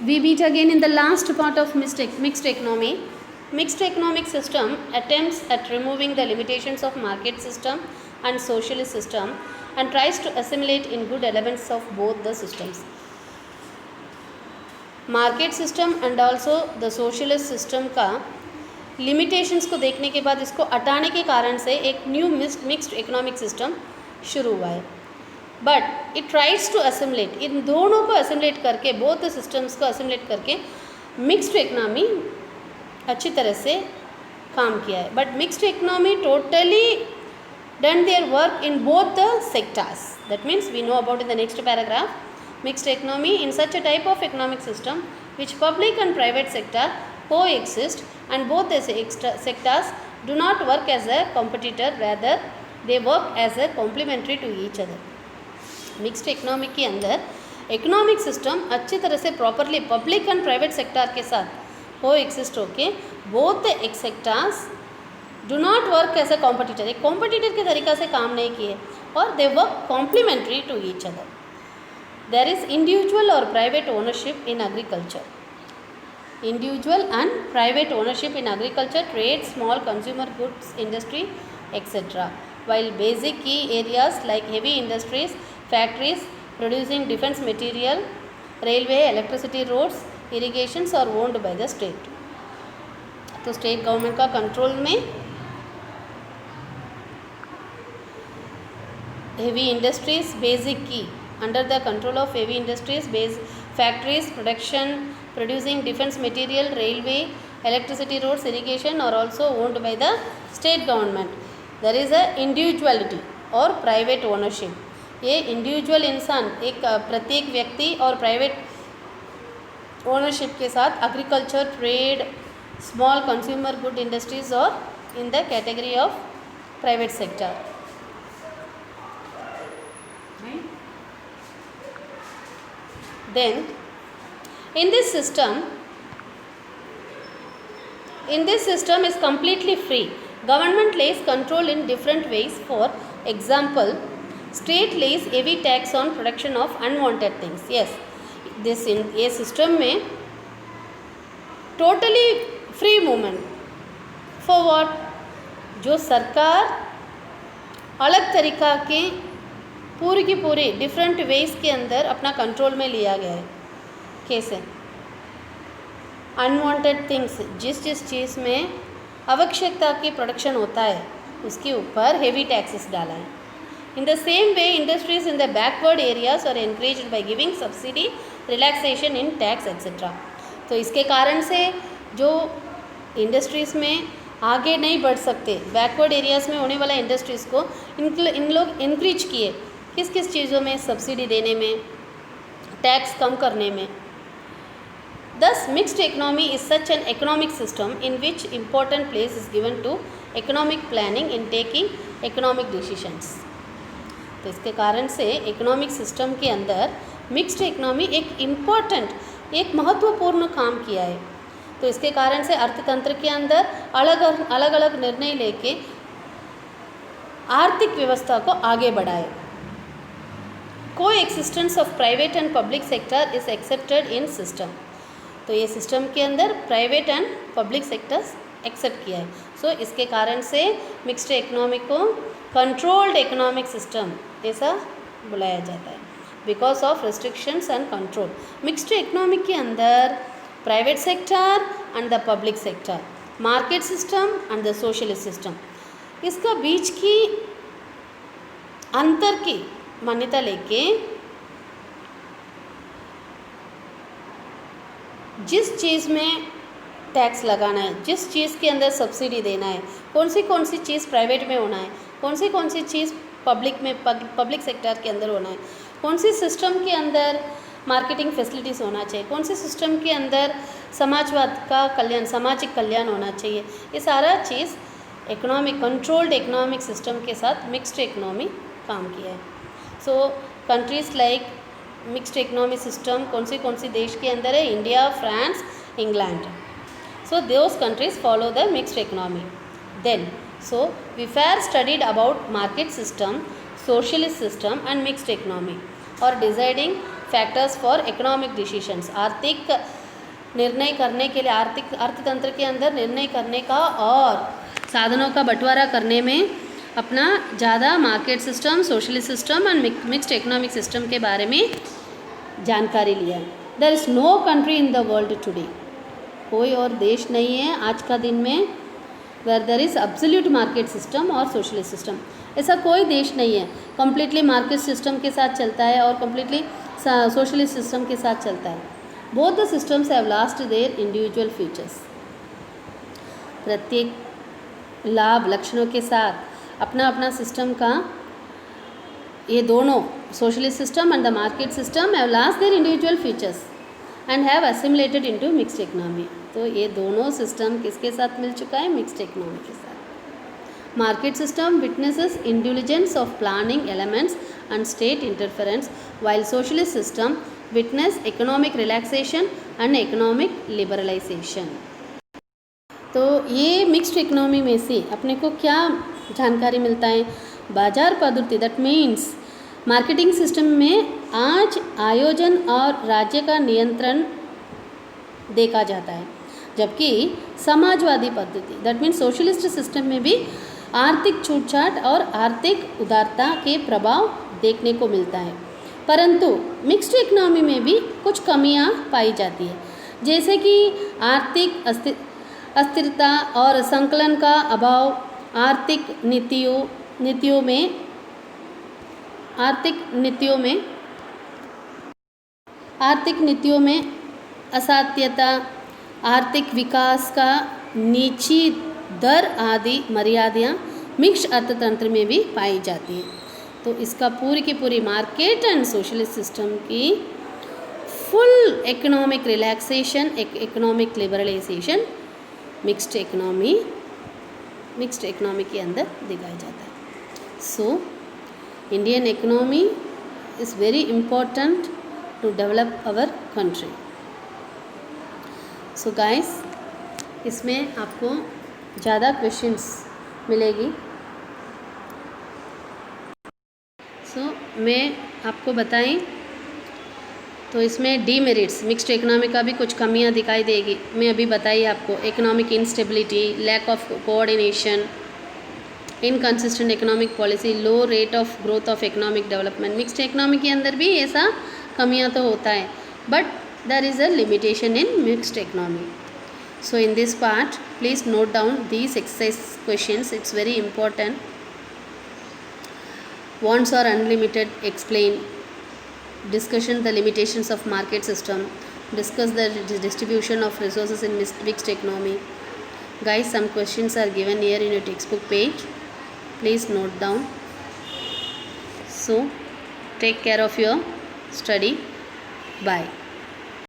We meet again in the last part of mixed economy. Mixed economic system attempts at removing the limitations of market system and socialist system and tries to assimilate in good elements of both the systems. Market system and also the socialist system का limitations को देखने के बाद इसको हटाने के कारण से एक न्यू मिक्स्ड इकोनॉमिक सिस्टम शुरू हुआ है. But it tries to assimilate, इन दोनों को असिमुलेट करके, बोथ सिस्टम्स को असिमुलेट करके मिक्स्ड इकोनॉमी अच्छी तरह से काम किया है. But mixed economy totally done their work in both the sectors. That means we know about in the next paragraph. Mixed economy in such a type of economic system which public and private sector coexist and both the sectors do not work as a competitor, rather they work as a complementary to each other. Mixed economy के अंदर economic system अच्छी तरह से properly public and private sector के साथ coexist होके both the sectors do not work as a competitor, एक competitor के तरीक़ा से काम नहीं किए और they work complementary to each other. There is individual or private ownership in agriculture. Individual and private ownership in agriculture, trade, small consumer goods industry, etc. While basic key areas like heavy industries, factories producing defense material, railway, electricity, roads, irrigations are owned by the state. तो state government का control में heavy industries, basic key under the control of heavy industries, base factories, producing defense material, railway, electricity, roads, irrigation are also owned by the state government. There is a individuality और private ownership. ये individual इंसान, एक प्रत्येक व्यक्ति और private ownership के साथ agriculture, trade, small consumer good industries और in the category of private sector. Then in this system is completely free. Government lays control in different ways. For example, state lays heavy tax on production of unwanted things. Yes, this in ये system में totally free movement. For what? जो सरकार अलग तरीका के पूरी की पूरी डिफरेंट वेज के अंदर अपना कंट्रोल में लिया गया है. कैसे? अनवांटेड थिंग्स, जिस चीज़ में आवश्यकता की प्रोडक्शन होता है उसके ऊपर हेवी टैक्सेस डाला है. In the same way industries in the backward areas are encouraged by giving subsidy, relaxation in tax etcetera. तो इसके कारण से जो इंडस्ट्रीज़ में आगे नहीं बढ़ सकते, बैकवर्ड एरियाज़ में होने वाला इंडस्ट्रीज़ को इन लोग इनक्रीज किए. किस किस चीज़ों में? सब्सिडी देने में, टैक्स कम करने में. Thus mixed economy is such an economic system in which important place is given to economic planning in taking economic decisions. तो इसके कारण से इकोनॉमिक सिस्टम के अंदर मिक्स्ड इकोनॉमी एक इम्पॉर्टेंट, एक महत्वपूर्ण काम किया है. तो इसके कारण से अर्थतंत्र के अंदर अलग अलग निर्णय लेके आर्थिक व्यवस्था को आगे बढ़ाए. Coexistence of private and public sector is accepted in system. तो ये सिस्टम के अंदर private and public sectors accept किया है. सो इसके कारण से मिक्स्ड इकोनॉमी को कंट्रोल्ड इकोनॉमिक सिस्टम ऐसा बुलाया जाता है, because of restrictions and control. Mixed economy के अंदर private sector and the public sector, market system and the socialist system, इसका बीच की अंतर की मान्यता लेके जिस चीज़ में टैक्स लगाना है, जिस चीज़ के अंदर सब्सिडी देना है, कौन सी चीज़ प्राइवेट में होना है, कौन सी चीज़ पब्लिक सेक्टर के अंदर होना है, कौन सी सिस्टम के अंदर मार्केटिंग फैसिलिटीज़ होना चाहिए, कौन सी सिस्टम के अंदर समाजवाद का कल्याण, सामाजिक कल्याण होना चाहिए, ये सारा चीज़ कंट्रोल्ड इकोनॉमिक सिस्टम के साथ मिक्स्ड इकोनॉमी काम किया है. So countries like mixed economy system कौन सी देश के अंदर है? India, France, England. So those countries follow the mixed economy. Then so we far studied about market system, socialist system and mixed economy or deciding factors for economic decisions, आर्थिक निर्णय करने के लिए, अर्थतंत्र के अंदर निर्णय करने का और साधनों का बंटवारा करने में अपना ज़्यादा market system, socialist system and mixed economic system के बारे में जानकारी लिया है। There is no country in the world today, कोई और देश नहीं है आज का दिन में where there is absolute market system और सोशलिस्ट सिस्टम। ऐसा कोई देश नहीं है कम्प्लीटली मार्केट सिस्टम के साथ चलता है और कम्प्लीटली सोशलिस्ट सिस्टम के साथ चलता है। Both the systems have lost their individual features. प्रत्येक लाभ लक्षणों के साथ अपना अपना सिस्टम का, ये दोनों socialist system and the market system have lost their individual features and have assimilated into mixed economy. तो ये दोनों सिस्टम किसके साथ मिल चुका है? मिक्स्ड इकोनॉमी के साथ। Market system witnesses intelligence of planning elements and state interference, while socialist system witness economic relaxation and economic liberalization। तो ये मिक्स्ड इकोनॉमी में से अपने को क्या जानकारी मिलता है? बाजार पद्धति, दैट मीन्स मार्केटिंग सिस्टम में आज आयोजन और राज्य का नियंत्रण देखा जाता है, जबकि समाजवादी पद्धति, दैट मीन्स सोशलिस्ट सिस्टम में भी आर्थिक छूटछाट और आर्थिक उदारता के प्रभाव देखने को मिलता है। परंतु मिक्स्ड इकोनॉमी में भी कुछ कमियां पाई जाती है, जैसे कि आर्थिक अस्थिरता और संकलन का अभाव, आर्थिक नीतियों में असाध्यता, आर्थिक विकास का नीची दर आदि मर्यादाएं मिक्स्ड अर्थतंत्र में भी पाई जाती है। तो इसका पूरी की पूरी मार्केट एंड सोशलिस्ट सिस्टम की full economic relaxation, economic liberalisation mixed economy के अंदर दिखाया जाता है। So Indian economy is very important to develop our country. So guys, इसमें आपको ज़्यादा क्वेश्चंस मिलेगी। मैं आपको बताएं तो इसमें डीमेरिट्स, मिक्स्ड इकोनॉमी का भी कुछ कमियां दिखाई देगी। मैं अभी बताइए आपको, economic instability, lack of coordination, inconsistent economic policy, low rate of growth of economic development. Mixed economy के अंदर भी ऐसा कमियां तो होता है, but there is a limitation in mixed economy. So in this part, please note down these exercise questions. It's very important. Wants are unlimited, explain. Discussion the limitations of market system. Discuss the distribution of resources in mixed economy. Guys, some questions are given here in your textbook page. Please note down. So take care of your study. Bye.